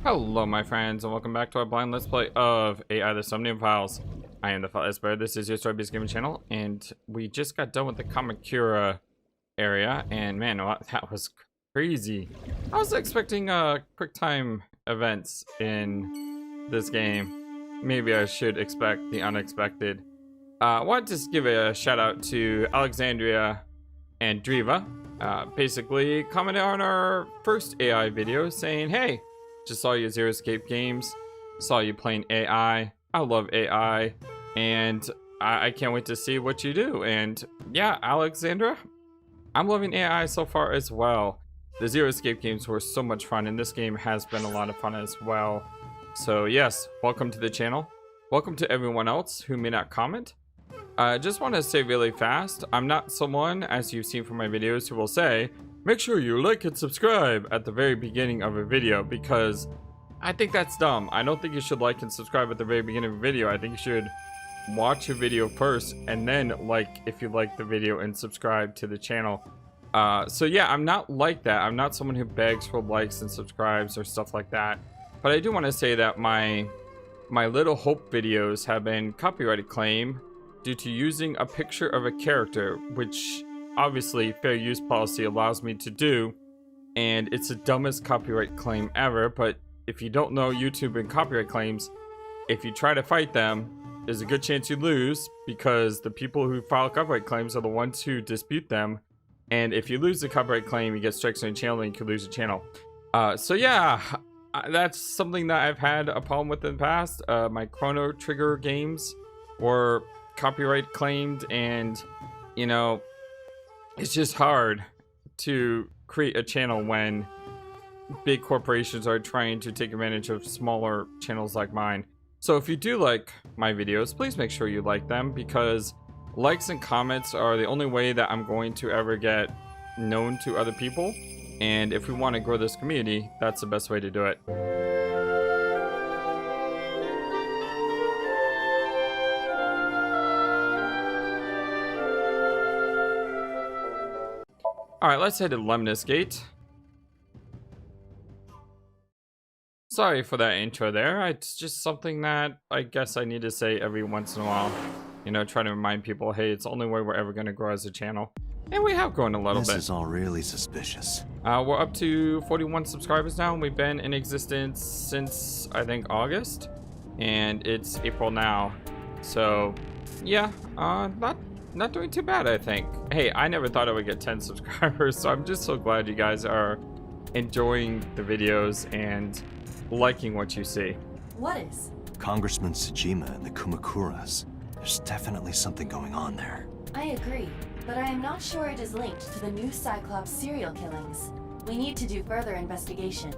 Hello my friends and welcome back to our blind let's play of AI the Somnium Files. I am the FlightlessBird. This is your story-based gaming channel, and we just got done with the Kamakura area, and man, that was crazy. I was expecting quick time events in this game. Maybe I should expect the unexpected. I wanted to just give a shout out to Alexandria and Driva. Basically commented on our first AI video saying, hey, just saw you Zero Escape Games, saw you playing AI. I love AI, and I can't wait to see what you do. And yeah, Alexandra, I'm loving AI so far as well. The Zero Escape games were so much fun, and this game has been a lot of fun as well. So yes, welcome to the channel. Welcome to everyone else who may not comment. I just want to say really fast, I'm not someone, as you've seen from my videos, who will say, make sure you like and subscribe at the very beginning of a video, because I think that's dumb. I don't think you should like and subscribe at the very beginning of a video. I think you should watch a video first and then like if you like the video and subscribe to the channel. So yeah, I'm not like that. I'm not someone who begs for likes and subscribes or stuff like that. But I do want to say that my Little Hope videos have been copyrighted claim due to using a picture of a character, which obviously fair use policy allows me to do, and it's the dumbest copyright claim ever. But if you don't know YouTube and copyright claims, if you try to fight them, there's a good chance you lose, because the people who file copyright claims are the ones who dispute them, and if you lose the copyright claim, you get strikes on your channel and you can lose your channel. So yeah, that's something that I've had a problem with in the past. My Chrono Trigger games were copyright claimed, and you know, it's just hard to create a channel when big corporations are trying to take advantage of smaller channels like mine. So if you do like my videos, please make sure you like them, because likes and comments are the only way that I'm going to ever get known to other people. And if we want to grow this community, that's the best way to do it. Alright, let's head to Lemnis Gate. Sorry for that intro there. It's just something that I guess I need to say every once in a while. You know, trying to remind people, hey, it's the only way we're ever going to grow as a channel. And we have grown a little bit. This is all really suspicious. We're up to 41 subscribers now, and we've been in existence since, I think, August. And it's April now. So, yeah, not doing too bad, I think. Hey, I never thought I would get 10 subscribers, so I'm just so glad you guys are enjoying the videos and liking what you see. What is? Congressman Tsujima and the Kumakuras. There's definitely something going on there. I agree, but I am not sure it is linked to the new Cyclops serial killings. We need to do further investigation.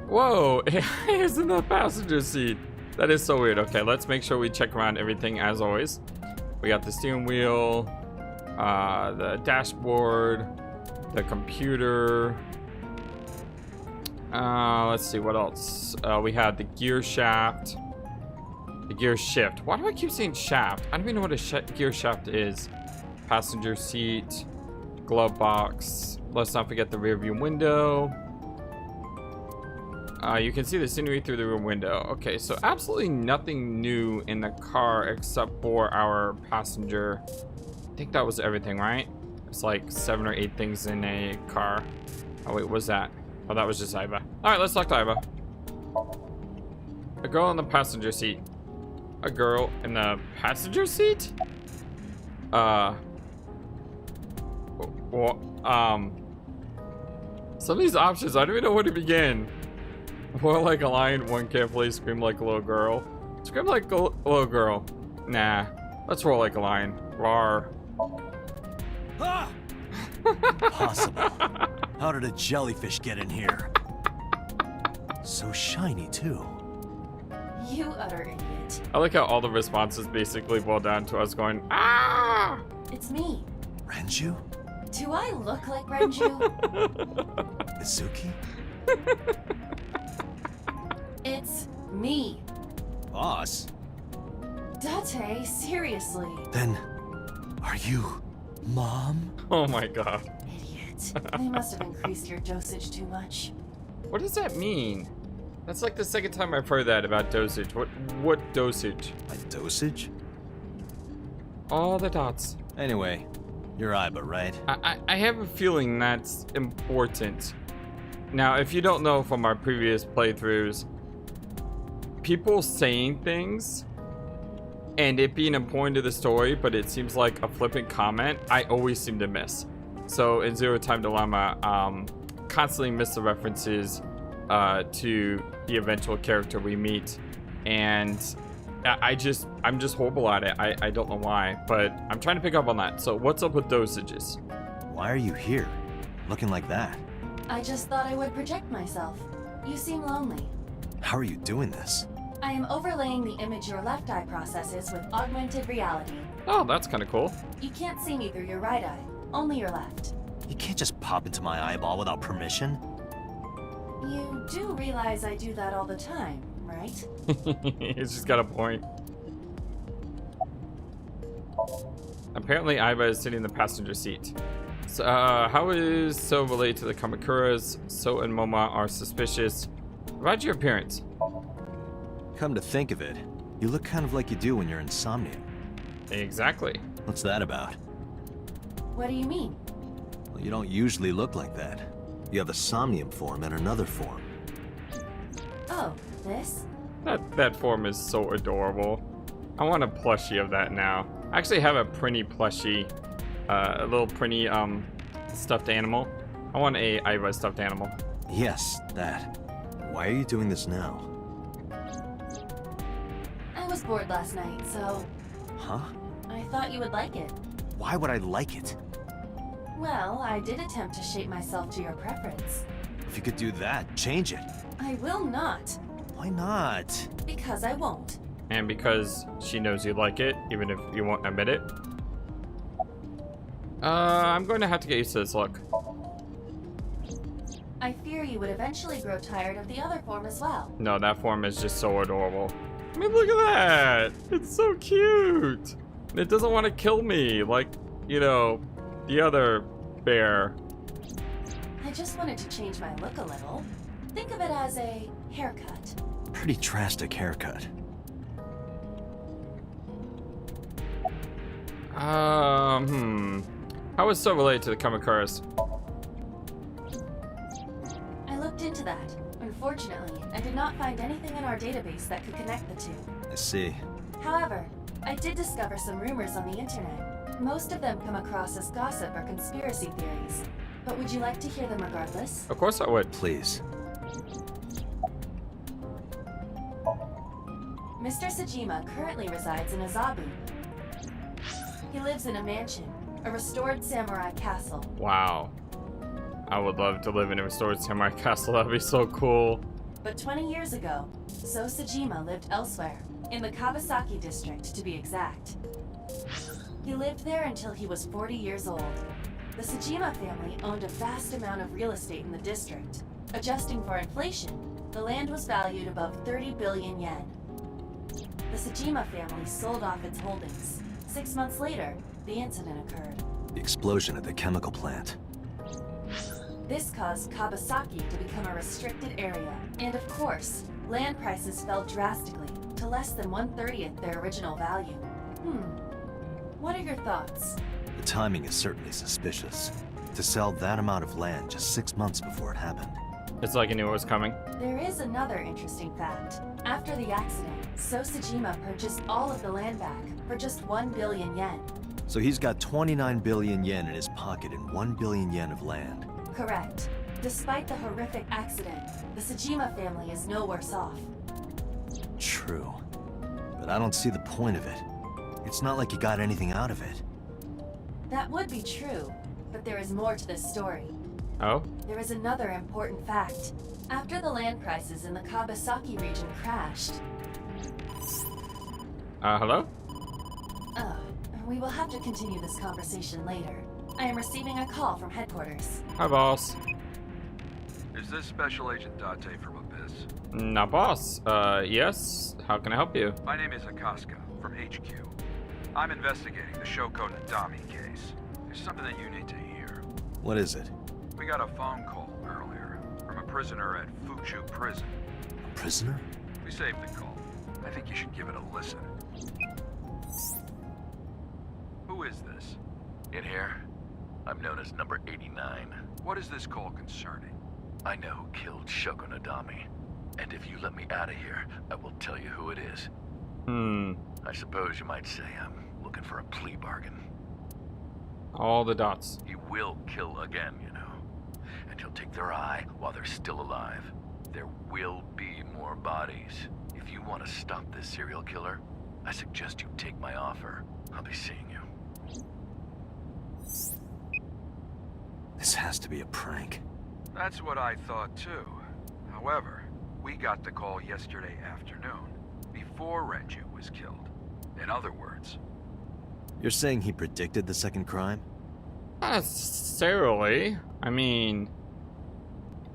Whoa, he's in the passenger seat. That is so weird. Okay, let's make sure we check around everything as always. We got the steering wheel, the dashboard, the computer. Let's see what else. We have the gear shaft, the gear shift. Why do I keep saying shaft? I don't even know what a gear shaft is. Passenger seat, glove box. Let's not forget the rear view window. You can see the scenery through the rear window. Okay, so absolutely nothing new in the car except for our passenger. I think that was everything, right? It's like 7 or 8 things in a car. Oh wait, what's that? Oh, that was just Iva. Alright, let's talk to Iva. A girl in the passenger seat. A girl in the passenger seat? Some of these options, I don't even know where to begin. Roar like a lion, one carefully, scream like a little girl. Scream like a little girl. Nah, let's roar like a lion. Roar. Ah! Impossible. How did a jellyfish get in here? So shiny, too. You utter idiot. I like how all the responses basically boil down to us going, ah! It's me. Renju? Do I look like Renju? Izuki? It's me. Boss? Date, seriously. Then, are you Mom? Oh my god. Idiot. They must have increased your dosage too much. What does that mean? That's like the second time I've heard that about dosage. What dosage? My dosage? All the dots. Anyway, you're Iba, right? I have a feeling that's important. Now, if you don't know from our previous playthroughs, people saying things and it being important to the story, but it seems like a flippant comment, I always seem to miss. So in Zero Time Dilemma, constantly miss the references to the eventual character we meet, and I'm just horrible at it. I don't know why, but I'm trying to pick up on that. So what's up with dosages? Why are you here? Looking like that? I just thought I would project myself. You seem lonely. How are you doing this? I am overlaying the image your left eye processes with augmented reality. Oh, that's kind of cool. You can't see me through your right eye, only your left. You can't just pop into my eyeball without permission. You do realize I do that all the time, right? He's just got a point. Apparently, Iba is sitting in the passenger seat. So, how is So related to the Kamakuras? So and Moma are suspicious. About your appearance. Come to think of it, you look kind of like you do when you're in Somnium. Exactly. What's that about? What do you mean? Well, you don't usually look like that. You have a Somnium form and another form. Oh, this? That form is so adorable. I want a plushie of that now. I actually have a Prinny plushie. A little Prinny stuffed animal. I want a Iva stuffed animal. Yes, that. Why are you doing this now? I was bored last night, so Huh? I thought you would like it. Why would I like it? Well, I did attempt to shape myself to your preference. If you could do that, change it. I will not, Why not? because I won't. And because she knows you like it, even if you won't admit it. I'm going to have to get used to this look. I fear you would eventually grow tired of the other form as well. No, that form is just so adorable. I mean, look at that! It's so cute! It doesn't want to kill me, like, you know, the other bear. I just wanted to change my look a little. Think of it as a haircut. Pretty drastic haircut. How is So related to the Kamakuras? I looked into that. Unfortunately, I did not find anything in our database that could connect the two. I see. However, I did discover some rumors on the internet. Most of them come across as gossip or conspiracy theories. But would you like to hear them regardless? Of course I would. Please. Mr. Sajima currently resides in Azabu. He lives in a mansion, a restored samurai castle. Wow. I would love to live in a restored samurai castle. That'd be so cool. But 20 years ago, So Sajima lived elsewhere, in the Kawasaki district to be exact. He lived there until he was 40 years old. The Sajima family owned a vast amount of real estate in the district. Adjusting for inflation, the land was valued above 30 billion yen. The Sajima family sold off its holdings. 6 months later, the incident occurred. The explosion at the chemical plant. This caused Kawasaki to become a restricted area, and of course, land prices fell drastically to less than 1/30th their original value. What are your thoughts? The timing is certainly suspicious. To sell that amount of land just 6 months before it happened. It's like I knew it was coming. There is another interesting fact. After the accident, So Sajima purchased all of the land back for just 1 billion yen. So he's got 29 billion yen in his pocket and 1 billion yen of land. Correct. Despite the horrific accident, the Sajima family is no worse off. True. But I don't see the point of it. It's not like you got anything out of it. That would be true, but there is more to this story. Oh? There is another important fact. After the land prices in the Kawasaki region crashed, Hello? we will have to continue this conversation later. I am receiving a call from headquarters. Hi, boss. Is this Special Agent Date from Abyss? Nah, boss. Yes? How can I help you? My name is Akaska, from HQ. I'm investigating the Shoko Nadami case. There's something that you need to hear. What is it? We got a phone call earlier. from a prisoner at Fuchu Prison. Prisoner? We saved the call. I think you should give it a listen. Who is this? In here, I'm known as number 89. What is this call concerning? I know who killed Shoko Nadami. And if you let me out of here, I will tell you who it is. I suppose you might say I'm looking for a plea bargain. All the dots. He will kill again, you know. And he'll take their eye while they're still alive. There will be more bodies. If you want to stop this serial killer, I suggest you take my offer. I'll be seeing you. This has to be a prank. That's what I thought too. However, we got the call yesterday afternoon, before Renju was killed. In other words, You're saying he predicted the second crime? Not necessarily. I mean,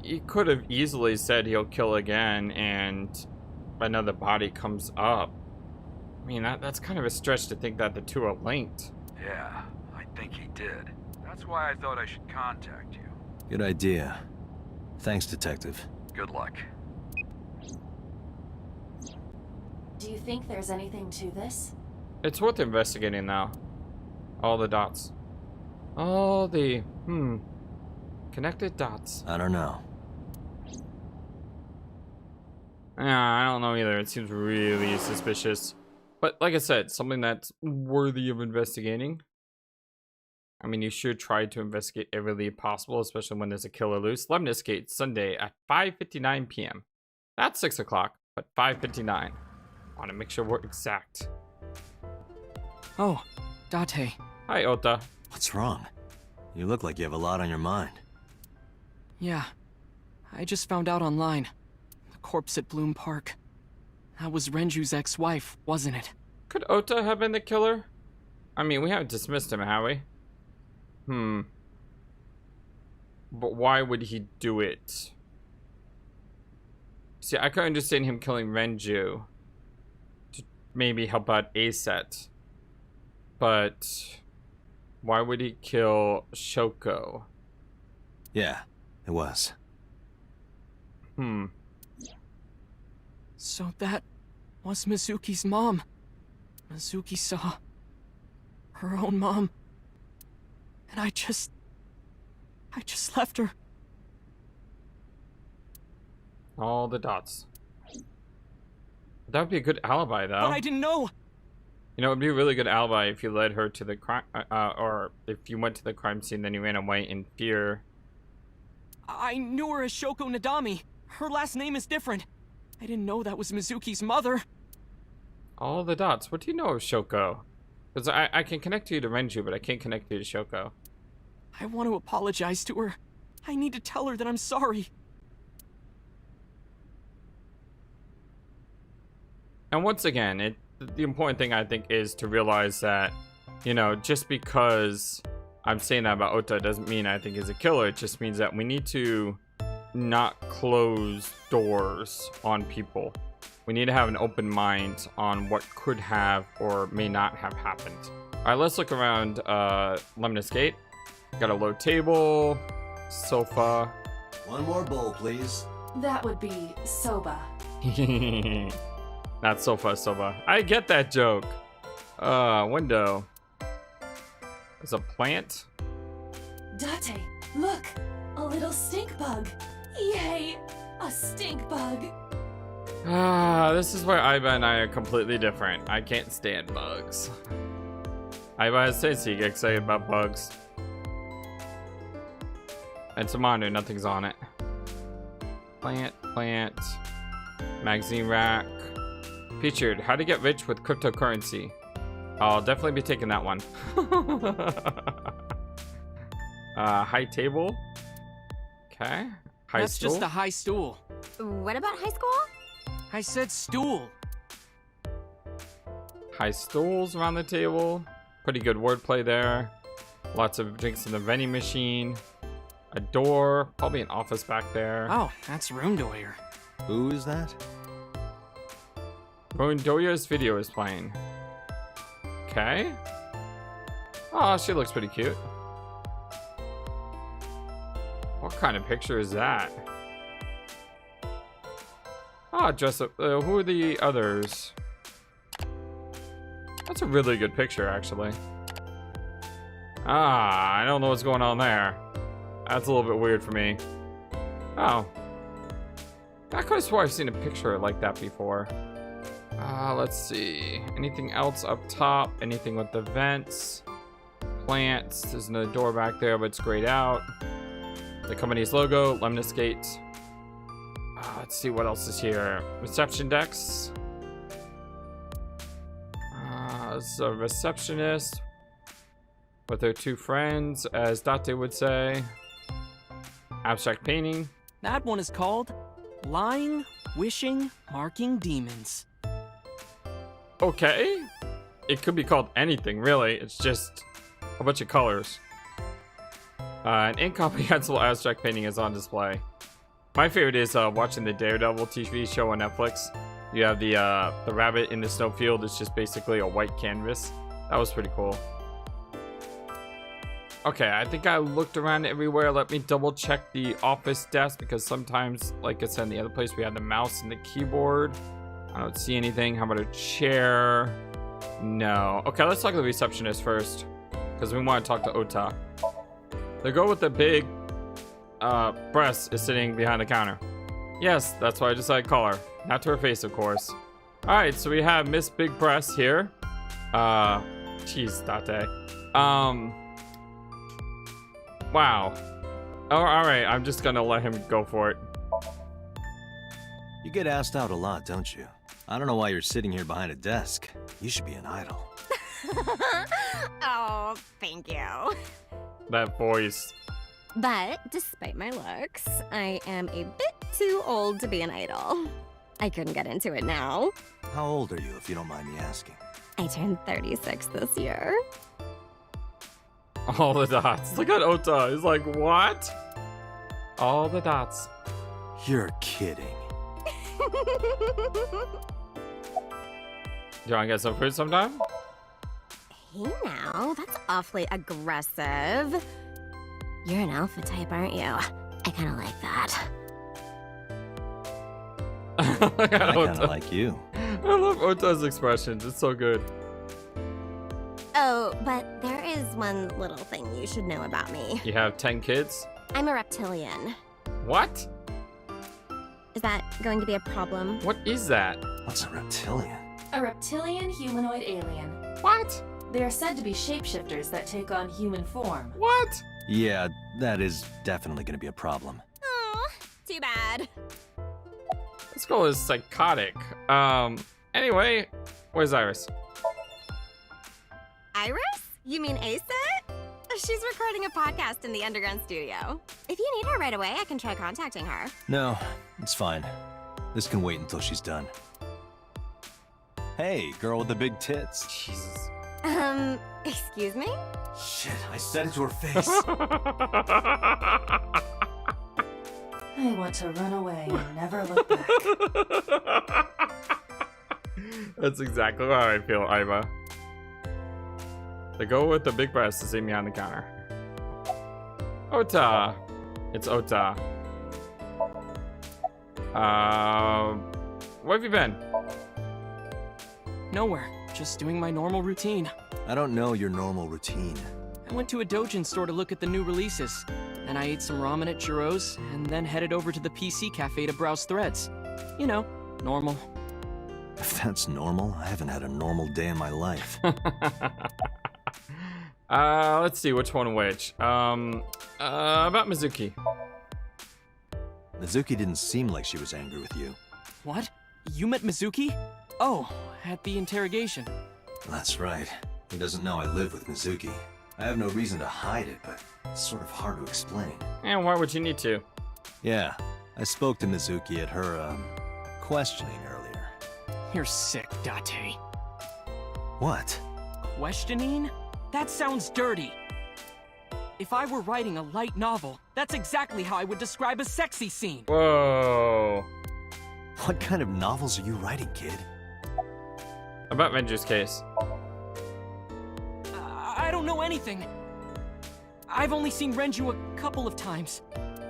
he could have easily said he'll kill again and another body comes up. I mean, that's kind of a stretch to think that the two are linked. yeah, I think he did. That's why I thought I should contact you. Good idea. Thanks, Detective. Good luck. Do you think there's anything to this? It's worth investigating now. All the dots. All the, connected dots. I don't know. Yeah, I don't know either. It seems really suspicious. But like I said, something that's worthy of investigating. I mean, you should try to investigate every lead possible, especially when there's a killer loose. Lemnis Gate, Sunday at 5:59 p.m. Not 6 o'clock, but 5:59. Want to make sure we're exact. Oh, Date. Hi, Ota. What's wrong? You look like you have a lot on your mind. Yeah, I just found out online. The corpse at Bloom Park. That was Renju's ex-wife, wasn't it? Could Ota have been the killer? I mean, we haven't dismissed him, have we? But why would he do it? See, I could understand him killing Renju to maybe help out Ace. But why would he kill Shoko? Yeah, it was. So that was Mizuki's mom. Mizuki saw her own mom. And I just left her. All the dots. That would be a good alibi, though. But I didn't know. You know, it would be a really good alibi if you led her to the crime, or if you went to the crime scene, then you ran away in fear. I knew her as Shoko Nadami. Her last name is different. I didn't know that was Mizuki's mother. All the dots. What do you know of Shoko? Because I can connect you to Renju, but I can't connect you to Shoko. I want to apologize to her. I need to tell her that I'm sorry. And once again, the important thing I think is to realize that, you know, just because I'm saying that about Ota doesn't mean I think he's a killer. It just means that we need to not close doors on people. We need to have an open mind on what could have or may not have happened. All right, let's look around Lemnis Gate. Got a low table, sofa. One more bowl, please. That would be soba. Not sofa. I get that joke. Window. There's a plant. Date, look! A little stink bug. Yay! A stink bug. This is where Aiba and I are completely different. I can't stand bugs. Aiba has Sensei get excited about bugs. And Samanu, nothing's on it. Plant. Magazine rack. Featured, how to get rich with cryptocurrency. I'll definitely be taking that one. High table. Okay. High That's stool. just a high stool. What about high school? I said stool. High stools around the table. Pretty good wordplay there. Lots of drinks in the vending machine. A door. Probably an office back there. Oh, that's room doyer. Who is that? Doya's video is playing. Okay. Oh, she looks pretty cute. What kind of picture is that? Ah, dress up. Who are the others? That's a really good picture, actually. Ah, I don't know what's going on there. That's a little bit weird for me. Oh. I could have swore I've seen a picture like that before. Let's see. Anything else up top? Anything with the vents? Plants. There's another door back there, but it's grayed out. The company's logo, Lemnis Gate. Let's see what else is here. Reception decks. This is a receptionist with her two friends, as Date would say. Abstract painting. That one is called Lying, Wishing, Marking Demons. Okay. It could be called anything, really. It's just a bunch of colors. An incomprehensible abstract painting is on display. My favorite is watching the Daredevil TV show on Netflix. You have the rabbit in the snowfield. It's just basically a white canvas. That was pretty cool. Okay, I think I looked around everywhere. Let me double check the office desk, because sometimes, like I said in the other place, we had the mouse and the keyboard. I don't see anything. How about a chair? No. Okay, let's talk to the receptionist first, because we want to talk to Ota. The girl with the big breast is sitting behind the counter. Yes, that's why I decided to call her. Not to her face, of course. Alright, so we have Miss Big Breast here. Jeez, Date. Wow. Oh, alright, I'm just gonna let him go for it. You get asked out a lot, don't you? I don't know why you're sitting here behind a desk. You should be an idol. Oh, thank you. That voice. But despite my looks, I am a bit too old to be an idol. I couldn't get into it now. How old are you, if you don't mind me asking? I turned 36 this year. All the dots. Look at Ota. He's like, what? All the dots. You're kidding. You wanna get some food sometime? Hey now, that's awfully aggressive. You're an alpha type, aren't you? I kinda like that. I I kinda like you. I love Ota's expressions. It's so good. Oh, but there is one little thing you should know about me. You have 10 kids? I'm a reptilian. What? Is that going to be a problem? What is that? What's a reptilian? A reptilian humanoid alien. What? They are said to be shapeshifters that take on human form. What? Yeah, that is definitely gonna be a problem. Oh, too bad. This girl is psychotic. Anyway, where's Iris? Iris? You mean Ace? She's recording a podcast in the underground studio. If you need her right away, I can try contacting her. No, it's fine. This can wait until she's done. Hey, girl with the big tits. Jesus. Excuse me? Shit, I said it to her face. I want to run away and never look back. That's exactly how I feel, Iva. The girl with the big breast is sitting behind the counter. Ota. It's Ota. Where have you been? Nowhere. Just doing my normal routine. I don't know your normal routine. I went to a Dojin store to look at the new releases. Then I ate some ramen at Chiro's, and then headed over to the PC cafe to browse threads. You know, normal. If that's normal, I haven't had a normal day in my life. Let's see which one which. About Mizuki. Mizuki didn't seem like she was angry with you. What? You met Mizuki? Oh, at the interrogation. That's right. He doesn't know I live with Mizuki. I have no reason to hide it, but it's sort of hard to explain. And why would you need to? Yeah, I spoke to Mizuki at her, questioning earlier. You're sick, Date. What? Questioning? That sounds dirty. If I were writing a light novel, that's exactly how I would describe a sexy scene. Whoa. What kind of novels are you writing, kid? About Venger's case. I don't know anything. I've only seen Renju a couple of times.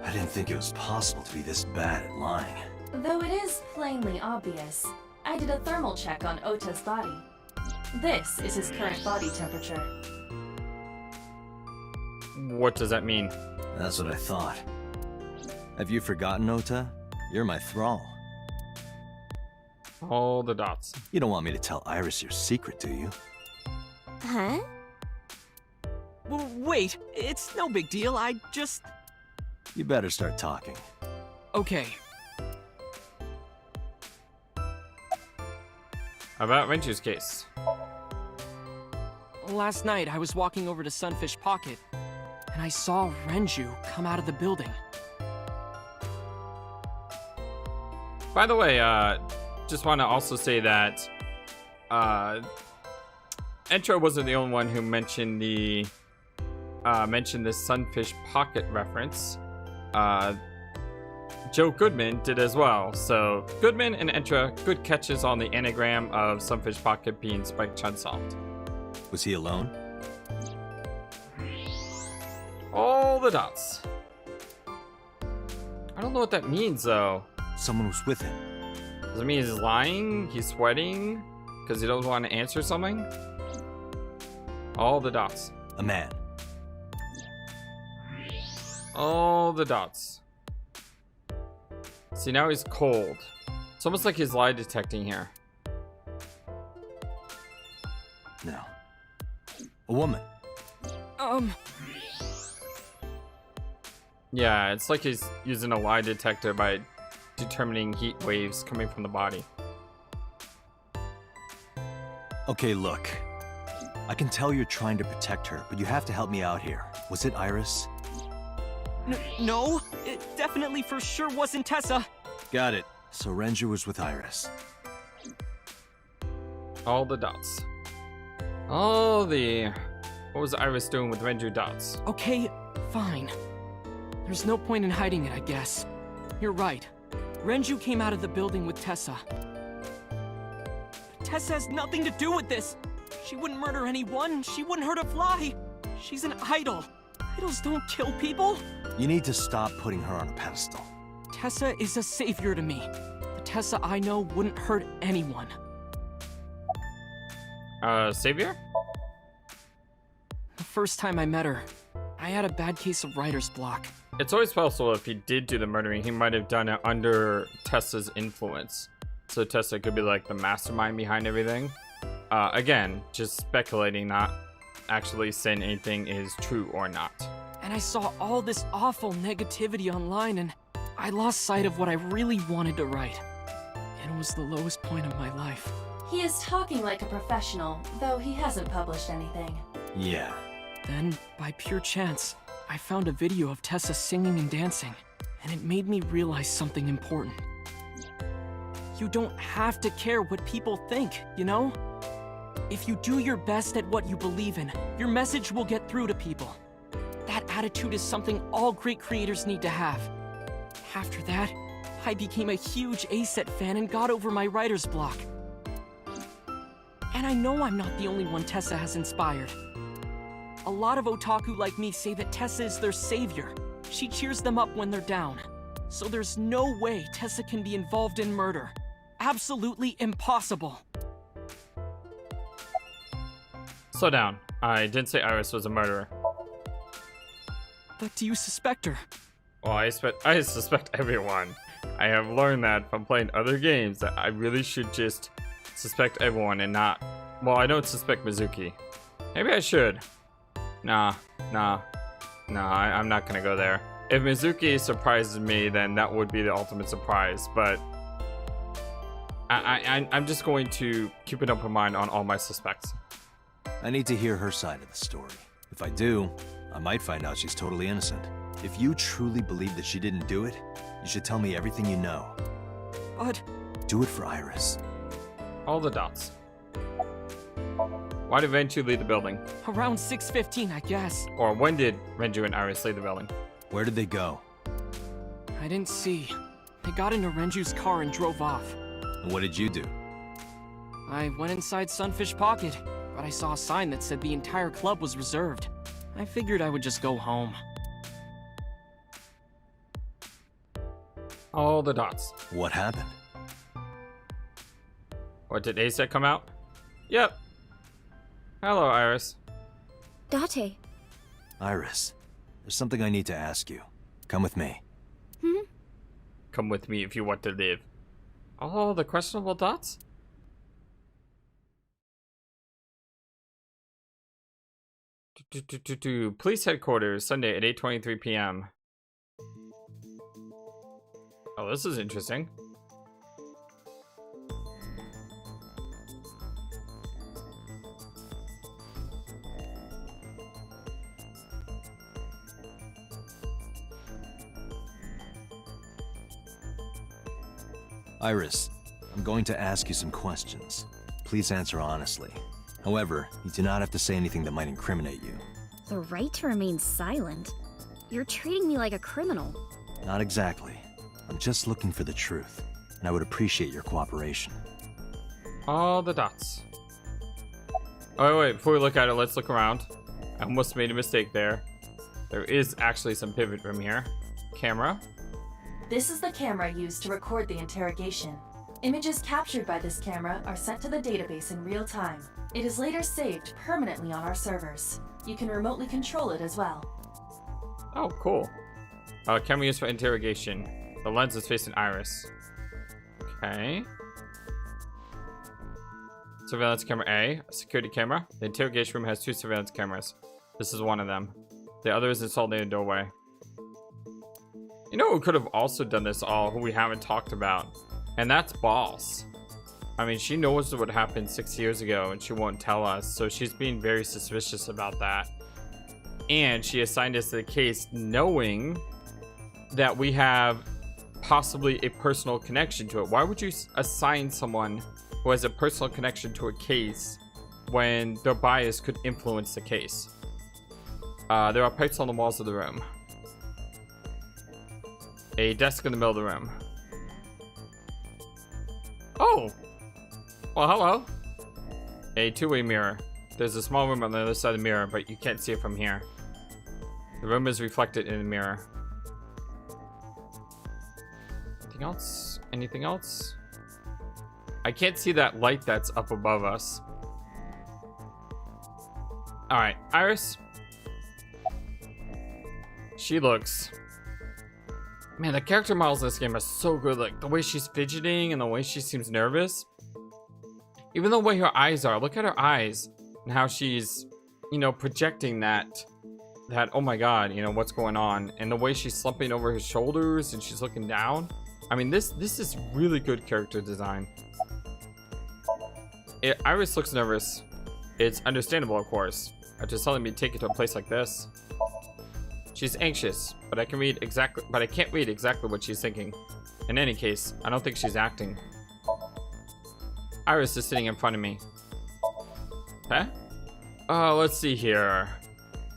I didn't think it was possible to be this bad at lying. Though it is plainly obvious, I did a thermal check on Ota's body. This is his current body temperature. What does that mean? That's what I thought. Have you forgotten, Ota? You're my thrall. All the dots. You don't want me to tell Iris your secret, do you? Huh? Well, wait, it's no big deal. I just... You better start talking. Okay. About Renju's case. Last night, I was walking over to Sunfish Pocket, and I saw Renju come out of the building. By the way, just want to also say that Entro wasn't the only one who mentioned the Sunfish Pocket reference. Joe Goodman did as well. So Goodman and Entra, good catches on the anagram of Sunfish Pocket being Spike Chunsoft. Was he alone? All the dots. I don't know what that means though. Someone was with him. Does it mean he's lying? He's sweating? Because he doesn't want to answer something? All the dots. A man. All the dots. See, now he's cold. It's almost like he's lie detecting here. No. A woman. Yeah, it's like he's using a lie detector by determining heat waves coming from the body. Okay, look. I can tell you're trying to protect her, but you have to help me out here. Was it Iris? No, it definitely for sure wasn't Tessa. Got it. So Renju was with Iris. All the dots. All the... What was Iris doing with Renju dots? Okay, fine. There's no point in hiding it, I guess. You're right. Renju came out of the building with Tessa. But Tessa has nothing to do with this. She wouldn't murder anyone. She wouldn't hurt a fly. She's an idol. Idols don't kill people. You need to stop putting her on a pedestal. Tessa is a savior to me. The Tessa I know wouldn't hurt anyone. Savior? The first time I met her, I had a bad case of writer's block. It's always possible if he did do the murdering, he might have done it under Tessa's influence. So Tessa could be like the mastermind behind everything. Again, just speculating, not actually saying anything is true or not. And I saw all this awful negativity online, and I lost sight of what I really wanted to write. And it was the lowest point of my life. He is talking like a professional, though he hasn't published anything. Yeah. Then, by pure chance, I found a video of Tessa singing and dancing, and it made me realize something important. You don't have to care what people think, you know? If you do your best at what you believe in, your message will get through to people. That attitude is something all great creators need to have. After that, I became a huge Ace Attorney fan and got over my writer's block. And I know I'm not the only one Tessa has inspired. A lot of otaku like me say that Tessa is their savior. She cheers them up when they're down. So there's no way Tessa can be involved in murder. Absolutely impossible. Slow down. I didn't say Iris was a murderer. But do you suspect her? Well, I suspect everyone. I have learned that from playing other games that I really should just suspect everyone and not... Well, I don't suspect Mizuki. Maybe I should. Nah, I'm not gonna go there. If Mizuki surprises me, then that would be the ultimate surprise, but... I'm just going to keep an open mind on all my suspects. I need to hear her side of the story. If I do, I might find out she's totally innocent. If you truly believe that she didn't do it, you should tell me everything you know. But... Do it for Iris. All the dots. Why did Renju leave the building? around 6:15, I guess. Or when did Renju and Iris leave the building? Where did they go? I didn't see. They got into Renju's car and drove off. And what did you do? I went inside Sunfish Pocket, but I saw a sign that said the entire club was reserved. I figured I would just go home. All the dots. What happened? What, did Ace come out? Yep. Hello, Iris. Date. Iris, there's something I need to ask you. Come with me. Come with me if you want to live. Oh, the questionable dots? Police headquarters, Sunday at 8:23 p.m. Oh, this is interesting. Iris, I'm going to ask you some questions. Please answer honestly. However, you do not have to say anything that might incriminate you. The right to remain silent? You're treating me like a criminal. Not exactly. I'm just looking for the truth, and I would appreciate your cooperation. All the dots. Oh, wait, before we look at it, let's look around. I almost made a mistake there. There is actually some pivot room here. Camera. This is the camera used to record the interrogation. Images captured by this camera are sent to the database in real time. It is later saved permanently on our servers. You can remotely control it as well. Oh, cool. Camera used for interrogation. The lens is facing Iris. Okay. Surveillance camera A, a security camera. The interrogation room has 2 surveillance cameras. This is one of them. The other is installed in the doorway. You know who could have also done this all, who we haven't talked about? And that's Boss. I mean, she knows what happened 6 years ago and she won't tell us, so she's being very suspicious about that. And she assigned us to the case knowing that we have possibly a personal connection to it. Why would you assign someone who has a personal connection to a case when their bias could influence the case? There are pipes on the walls of the room. A desk in the middle of the room. Oh! Well, hello. A two-way mirror. There's a small room on the other side of the mirror, but you can't see it from here. The room is reflected in the mirror. Anything else? Anything else? I can't see that light that's up above us. Alright, Iris. She looks... Man, the character models in this game are so good. Like, the way she's fidgeting and the way she seems nervous. Even the way her eyes are. Look at her eyes. And how she's, you know, projecting that, oh my god, you know, what's going on. And the way she's slumping over his shoulders and she's looking down. I mean, this is really good character design. Iris looks nervous. It's understandable, of course. After telling me to take it to a place like this. She's anxious, but I can't read exactly what she's thinking. In any case, I don't think she's acting. Iris is sitting in front of me. Huh? Let's see here.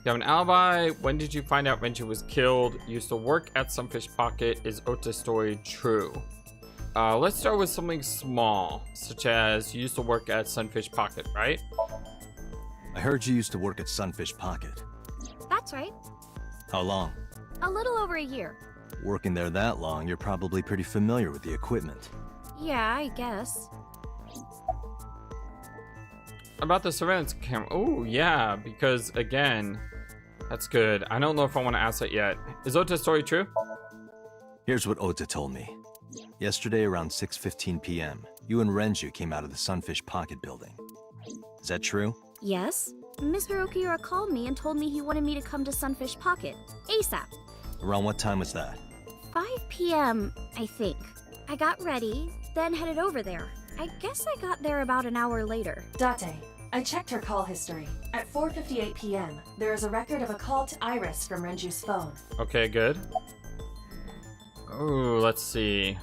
You have an alibi. When did you find out Renju was killed? You used to work at Sunfish Pocket. Is Ota's story true? Let's start with something small, such as you used to work at Sunfish Pocket, right? I heard you used to work at Sunfish Pocket. That's right. How long? A little over a year. Working there that long, you're probably pretty familiar with the equipment. Yeah, I guess. About the surveillance camera. Oh, yeah, because again, that's good. I don't know if I want to ask that yet. Is Ota's story true? Here's what Ota told me. Yesterday around 6:15 p.m., you and Renju came out of the Sunfish Pocket building. Is that true? Yes. Mr. Okiura called me and told me he wanted me to come to Sunfish Pocket. ASAP. Around what time was that? 5 p.m., I think. I got ready, then headed over there. I guess I got there about an hour later. Date, I checked her call history. At 4:58 p.m., there is a record of a call to Iris from Renju's phone. Okay, good. Oh, let's see.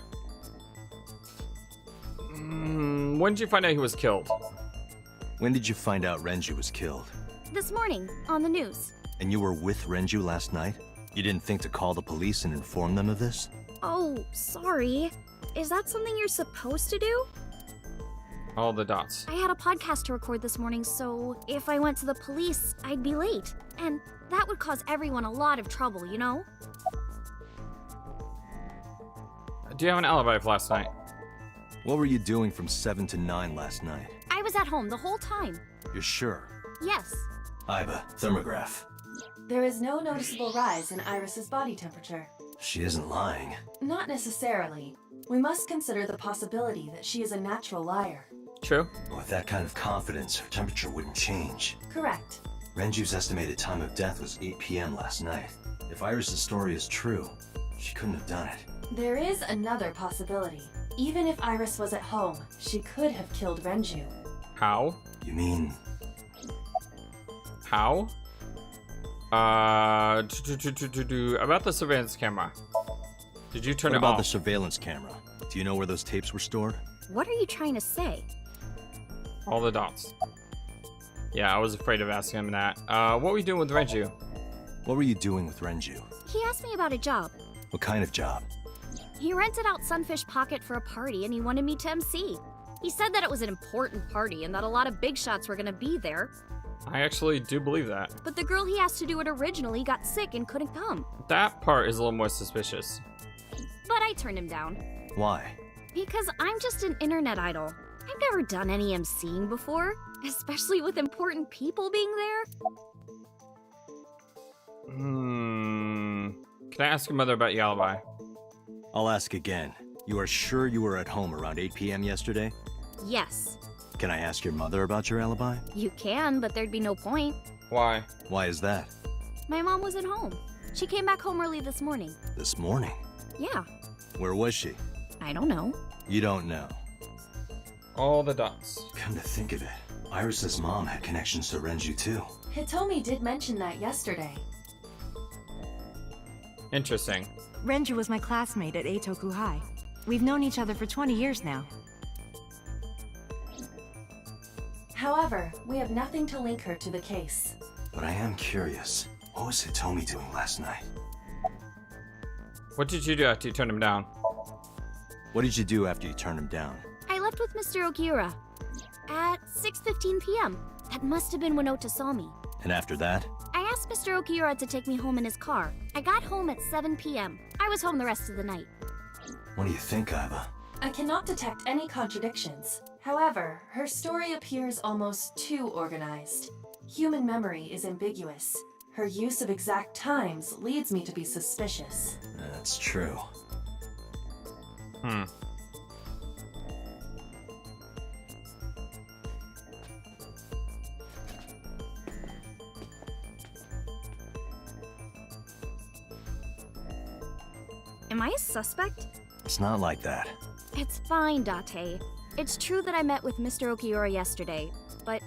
When did you find out he was killed? When did you find out Renju was killed? This morning, on the news. And you were with Renju last night? You didn't think to call the police and inform them of this? Oh, sorry. Is that something you're supposed to do? All the dots. I had a podcast to record this morning, so if I went to the police, I'd be late. And that would cause everyone a lot of trouble, you know? do you have an alibi for last night? What were you doing from 7 to 9 last night? I was at home the whole time. You're sure? Yes. Iva, thermograph. There is no noticeable rise in Iris's body temperature. She isn't lying. Not necessarily. We must consider the possibility that she is a natural liar. True. With that kind of confidence, her temperature wouldn't change. Correct. Renju's estimated time of death was 8 p.m. last night. If Iris's story is true, she couldn't have done it. There is another possibility. Even if Iris was at home, she could have killed Renju. How? You mean... How? About the surveillance camera. Did you turn What it about off? the surveillance camera? Do you know where those tapes were stored? What are you trying to say? All the dots. Yeah, I was afraid of asking him that. What were you doing with Renju? What were you doing with Renju? He asked me about a job. What kind of job? He rented out Sunfish Pocket for a party and he wanted me to MC. He said that it was an important party and that a lot of big shots were gonna be there. I actually do believe that. But the girl he asked to do it originally got sick and couldn't come. That part is a little more suspicious. But I turned him down. Why? Because I'm just an internet idol. I've never done any MCing before, especially with important people being there. Can I ask your mother about your alibi? I'll ask again. You are sure you were at home around 8 p.m. yesterday? Yes. Can I ask your mother about your alibi? You can, but there'd be no point. Why? Why is that? My mom wasn't home. She came back home early this morning. This morning? Yeah. Where was she? I don't know. You don't know. All the dots. Come to think of it, Iris's mom had connections to Renju too. Hitomi did mention that yesterday. Interesting. Renju was my classmate at Eitoku High. We've known each other for 20 years now. However, we have nothing to link her to the case. But I am curious. What was Hitomi doing last night? What did you do after you turned him down? What did you do after you turned him down? I left with Mr. Okiura at 6:15 p.m. That must have been when Ota saw me. And after that? I asked Mr. Okiura to take me home in his car. I got home at 7 p.m. I was home the rest of the night. What do you think, Iva? I cannot detect any contradictions. However, her story appears almost too organized. Human memory is ambiguous. Her use of exact times leads me to be suspicious. That's true. Am I a suspect? It's not like that. It's fine, Date. It's true that I met with Mr. Okiura yesterday, but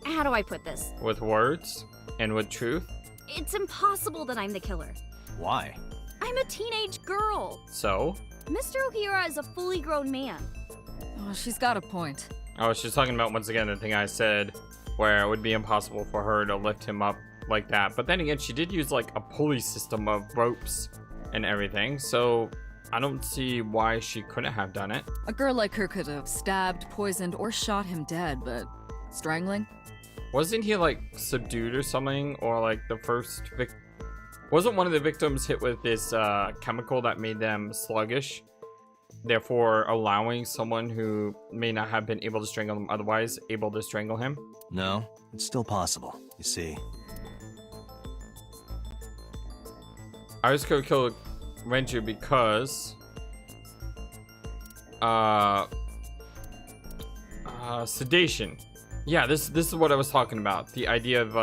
how do I put this? With words? And with truth? It's impossible that I'm the killer. Why? I'm a teenage girl. So? Mr. Okiura is a fully grown man. Oh, she's got a point. Oh, she's talking about, once again, the thing I said, where it would be impossible for her to lift him up like that. But then again, she did use, like, a pulley system of ropes and everything, so I don't see why she couldn't have done it. A girl like her could have stabbed, poisoned, or shot him dead, but strangling? Wasn't he, like, subdued or something? Or, like, the first wasn't one of the victims hit with this chemical that made them sluggish, therefore allowing someone who may not have been able to strangle him otherwise able to strangle him? No, it's still possible. You see, Iris could kill Renju because sedation. Yeah, this is what I was talking about. The idea of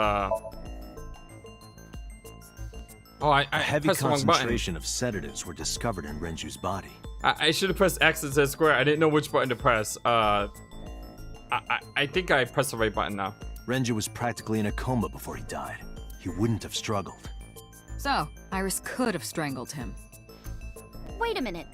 I a heavy pressed the wrong button. concentration of sedatives were discovered in Renju's body. I should have pressed X instead of square. I didn't know which button to press. I think I pressed the right button now. Renju was practically in a coma before he died. He wouldn't have struggled. So, Iris could have strangled him. Wait a minute.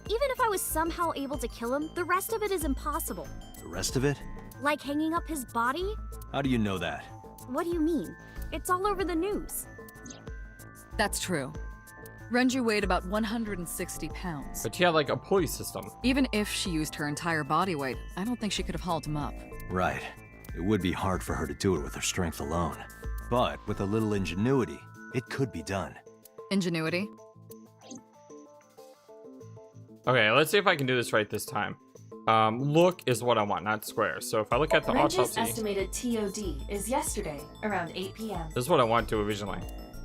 Even if I was somehow able to kill him, the rest of it is impossible. The rest of it? Like hanging up his body? How do you know that? What do you mean? It's all over the news. That's true. Renju weighed about 160 pounds. But she had like a pulley system. Even if she used her entire body weight, I don't think she could have hauled him up. Right. It would be hard for her to do it with her strength alone. But with a little ingenuity, it could be done. Ingenuity? Okay, let's see if I can do this right this time. Look is what I want, not square. So if I look at the Renju's autopsy, estimated TOD is yesterday, around 8 p.m. this is what I want to originally.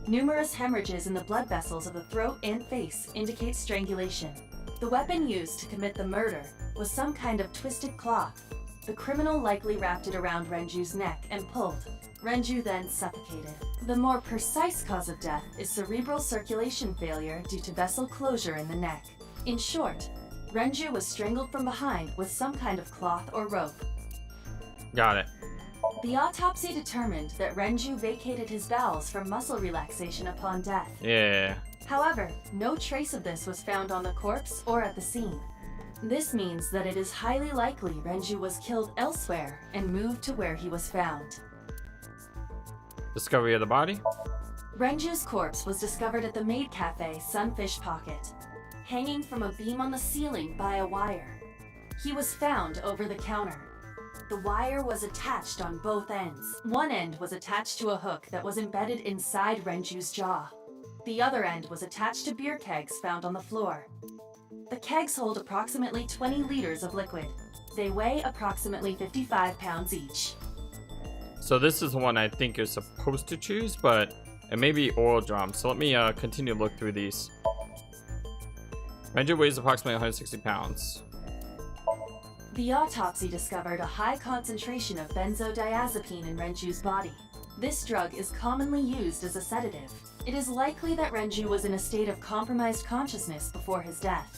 Numerous hemorrhages in the blood vessels of the throat and face indicate strangulation. The weapon used to commit the murder was some kind of twisted cloth. The criminal likely wrapped it around Renju's neck and pulled. Renju then suffocated. The more precise cause of death is cerebral circulation failure due to vessel closure in the neck. In short, Renju was strangled from behind with some kind of cloth or rope. Got it. The autopsy determined that Renju vacated his bowels for muscle relaxation upon death. Yeah. However, no trace of this was found on the corpse or at the scene. This means that it is highly likely Renju was killed elsewhere and moved to where he was found. Discovery of the body? Renju's corpse was discovered at the maid cafe Sunfish Pocket, hanging from a beam on the ceiling by a wire. He was found over the counter. The wire was attached on both ends. One end was attached to a hook that was embedded inside Renju's jaw. The other end was attached to beer kegs found on the floor. The kegs hold approximately 20 liters of liquid. They weigh approximately 55 pounds each. So this is the one I think you're supposed to choose, but it may be oil drum. So let me continue to look through these. Renju weighs approximately 160 pounds. The autopsy discovered a high concentration of benzodiazepine in Renju's body. This drug is commonly used as a sedative. It is likely that Renju was in a state of compromised consciousness before his death.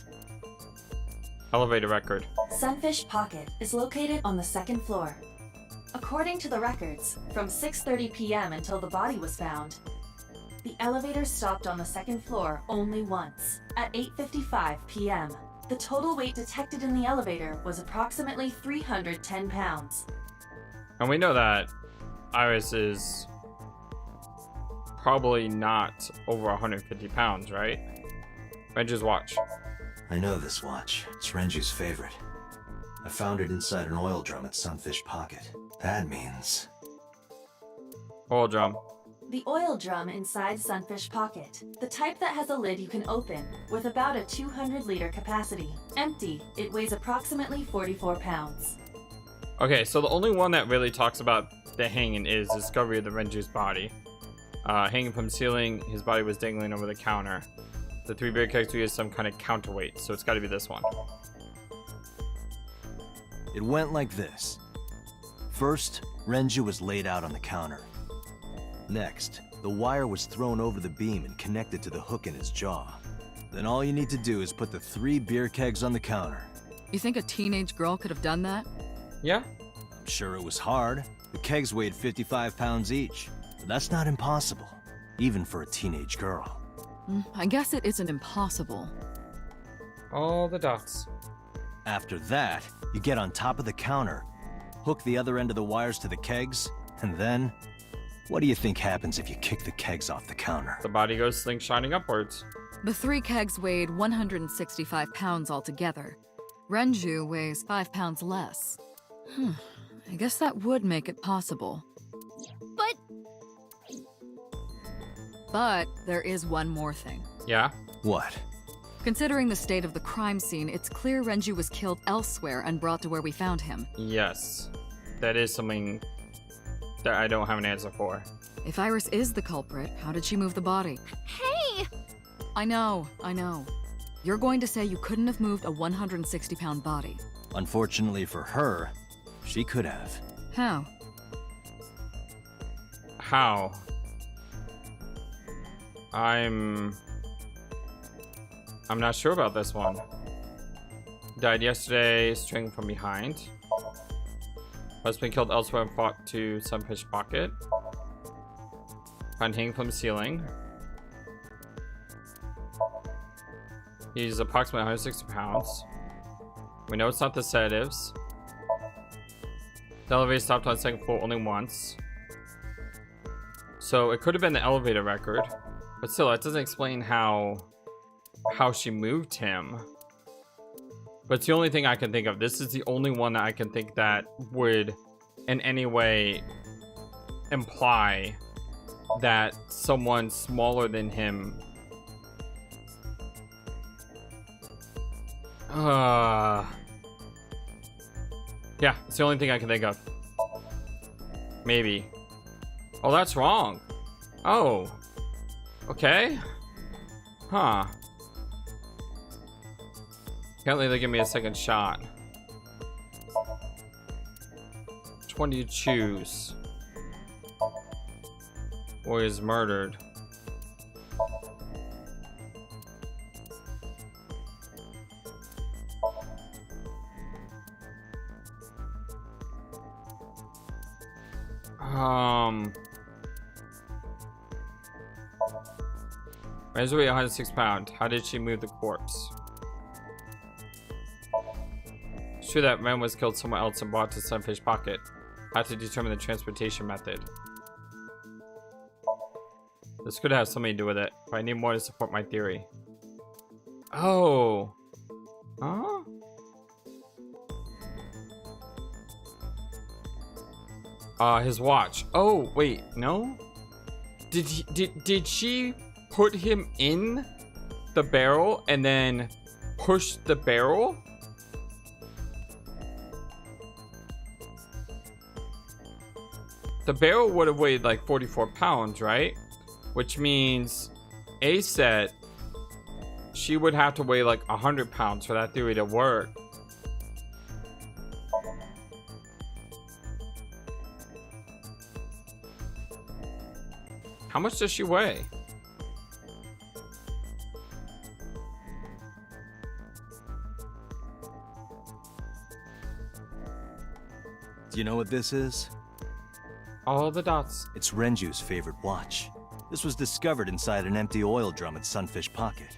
Elevator record. Sunfish Pocket is located on the second floor. According to the records, from 6:30 p.m. until the body was found, the elevator stopped on the second floor only once, at 8:55 p.m. The total weight detected in the elevator was approximately 310 pounds. And we know that Iris is probably not over 150 pounds, right? Renju's watch. I know this watch. It's Renju's favorite. I found it inside an oil drum at Sunfish Pocket. That means... Oil drum. The oil drum inside Sunfish Pocket, the type that has a lid you can open, with about a 200-liter capacity. Empty, it weighs approximately 44 pounds. Okay, so the only one that really talks about the hanging is discovery of the Renju's body. Hanging from ceiling, his body was dangling over the counter. The 3 beer kegs used some kind of counterweight, so it's got to be this one. It went like this. First, Renju was laid out on the counter. Next, the wire was thrown over the beam and connected to the hook in his jaw. Then all you need to do is put the 3 beer kegs on the counter. You think a teenage girl could have done that? Yeah? I'm sure it was hard. The kegs weighed 55 pounds each. But that's not impossible, even for a teenage girl. I guess it isn't impossible. All the dots. After that, you get on top of the counter, hook the other end of the wires to the kegs, and then... what do you think happens if you kick the kegs off the counter? The body goes slingshotting upwards. The 3 kegs weighed 165 pounds altogether. Renju weighs 5 pounds less. I guess that would make it possible. But there is one more thing. Yeah? What? Considering the state of the crime scene, it's clear Renju was killed elsewhere and brought to where we found him. Yes. That is something that I don't have an answer for. If Iris is the culprit, how did she move the body? Hey! I know. You're going to say you couldn't have moved a 160-pound body. Unfortunately for her, she could have. How? How? I'm not sure about this one. Died yesterday, strangled from behind. Husband killed elsewhere and fought to Sunfish Pocket. Found hanging from the ceiling. He's approximately 160 pounds. We know it's not the sedatives. The elevator stopped on the second floor only once. So it could have been the elevator record. But still, that doesn't explain how she moved him. But it's the only thing I can think of. This is the only one that I can think that would in any way imply that someone smaller than him Yeah, it's the only thing I can think of. Maybe. Oh, that's wrong. Oh. Okay. Huh. Apparently they give me a second shot. Which one do you choose? Or is murdered? Range weight 106 pounds. How did she move the corpse? It's true that man was killed somewhere else and brought to Sunfish Pocket. I have to determine the transportation method. This could have something to do with it, but I need more to support my theory. Oh. Huh? His watch. Oh, wait, no? Did she put him in the barrel and then push the barrel? The barrel would have weighed like 44 pounds, right? Which means Ace said she would have to weigh like 100 pounds for that theory to work. How much does she weigh? Do you know what this is? All the dots. It's Renju's favorite watch. This was discovered inside an empty oil drum at Sunfish Pocket.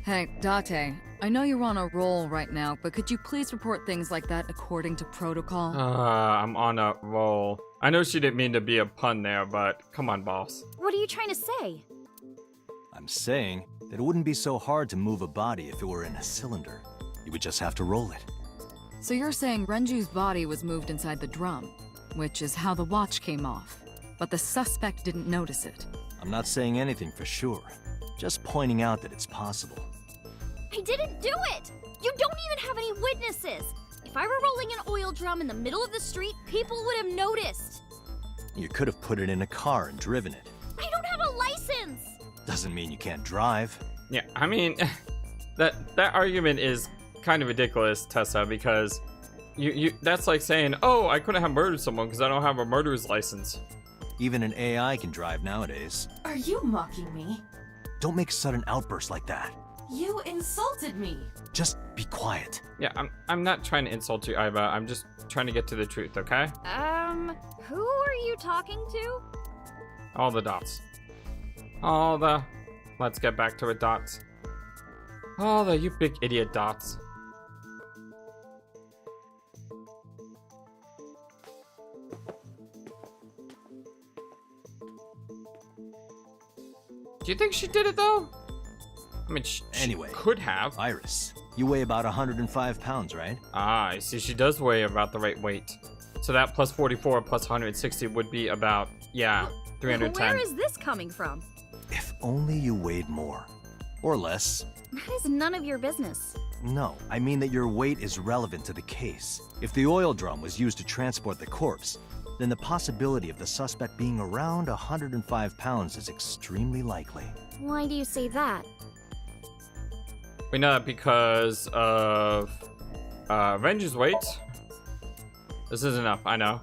Hey, Date, I know you're on a roll right now, but could you please report things like that according to protocol? I'm on a roll. I know she didn't mean to be a pun there, but come on, boss. What are you trying to say? I'm saying that it wouldn't be so hard to move a body if it were in a cylinder. You would just have to roll it. So you're saying Renju's body was moved inside the drum, which is how the watch came off, but the suspect didn't notice it. I'm not saying anything for sure, just pointing out that it's possible. I didn't do it! You don't even have any witnesses! If I were rolling an oil drum in the middle of the street, people would have noticed! You could have put it in a car and driven it. I don't have a license! Doesn't mean you can't drive. Yeah, I mean, that argument is kind of ridiculous, Tessa, because you that's like saying, oh, I couldn't have murdered someone because I don't have a murderer's license. Even an AI can drive nowadays. Are you mocking me? Don't make sudden outbursts like that. You insulted me. Just be quiet. Yeah, I'm not trying to insult you, Iva. I'm just trying to get to the truth, okay? Who are you talking to? All the dots. Let's get back to it, dots. You big idiot dots. Do you think she did it though? I mean, she could have. Iris, you weigh about 105 pounds, right? Ah, I see. She does weigh about the right weight. So that plus 44 plus 160 would be about, yeah, 310. Where is this coming from? If only you weighed more. Or less. That is none of your business. No, I mean that your weight is relevant to the case. If the oil drum was used to transport the corpse, then the possibility of the suspect being around 105 pounds is extremely likely. Why do you say that? We know that because of Renju's weight. This is enough, I know.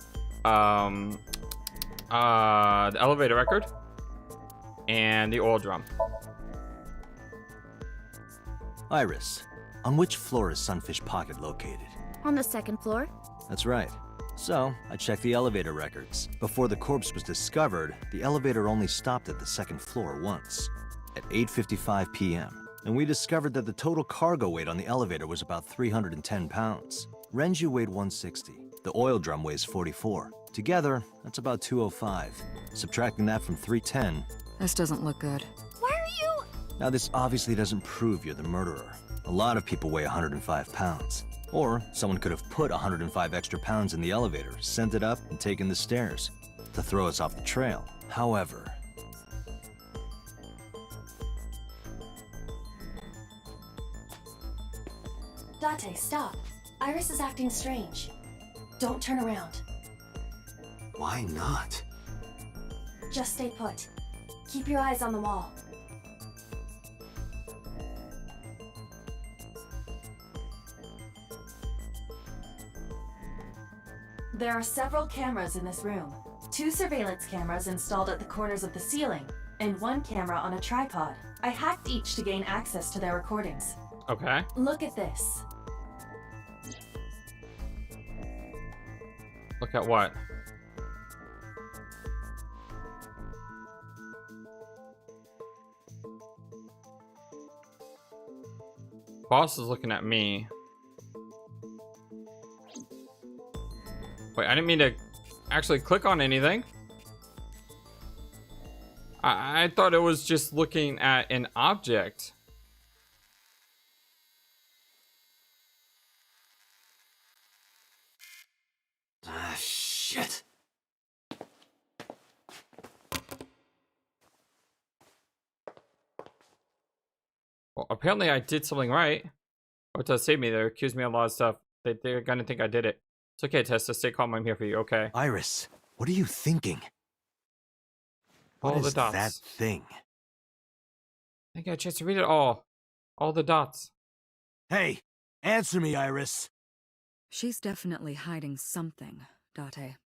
The elevator record and the oil drum. Iris, on which floor is Sunfish Pocket located? On the second floor. That's right. So, I checked the elevator records. Before the corpse was discovered, the elevator only stopped at the second floor once, at 8:55 p.m. And we discovered that the total cargo weight on the elevator was about 310 pounds. Renju weighed 160. The oil drum weighs 44. Together, that's about 205. Subtracting that from 310... This doesn't look good. Why are you... Now, this obviously doesn't prove you're the murderer. A lot of people weigh 105 pounds. Or someone could have put 105 extra pounds in the elevator, sent it up, and taken the stairs to throw us off the trail. However... Date, Dante, stop. Iris is acting strange. Don't turn around. Why not? Just stay put. Keep your eyes on the wall. There are several cameras in this room. 2 surveillance cameras installed at the corners of the ceiling, and 1 camera on a tripod. I hacked each to gain access to their recordings. Okay. Look at this. Look at what? Boss is looking at me. Wait, I didn't mean to actually click on anything. I thought it was just looking at an object. Ah, shit. Well, apparently I did something right. What does save me? They accused me of a lot of stuff. They're gonna think I did it. It's okay, Tessa. Stay calm. I'm here for you. Okay. Iris, what are you thinking? What All the is dots. that thing? I got a chance to read it all. All the dots. Hey, answer me, Iris. She's definitely hiding something, Date.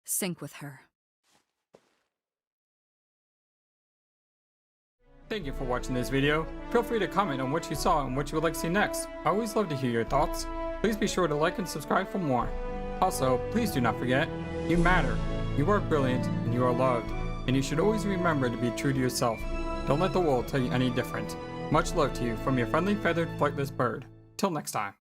Sync with her. Thank you for watching this video. Feel free to comment on what you saw and what you would like to see next. I always love to hear your thoughts. Please be sure to like and subscribe for more. Also, please do not forget, you matter. You are brilliant and you are loved. And you should always remember to be true to yourself. Don't let the world tell you any different. Much love to you from your friendly feathered flightless bird. Till next time.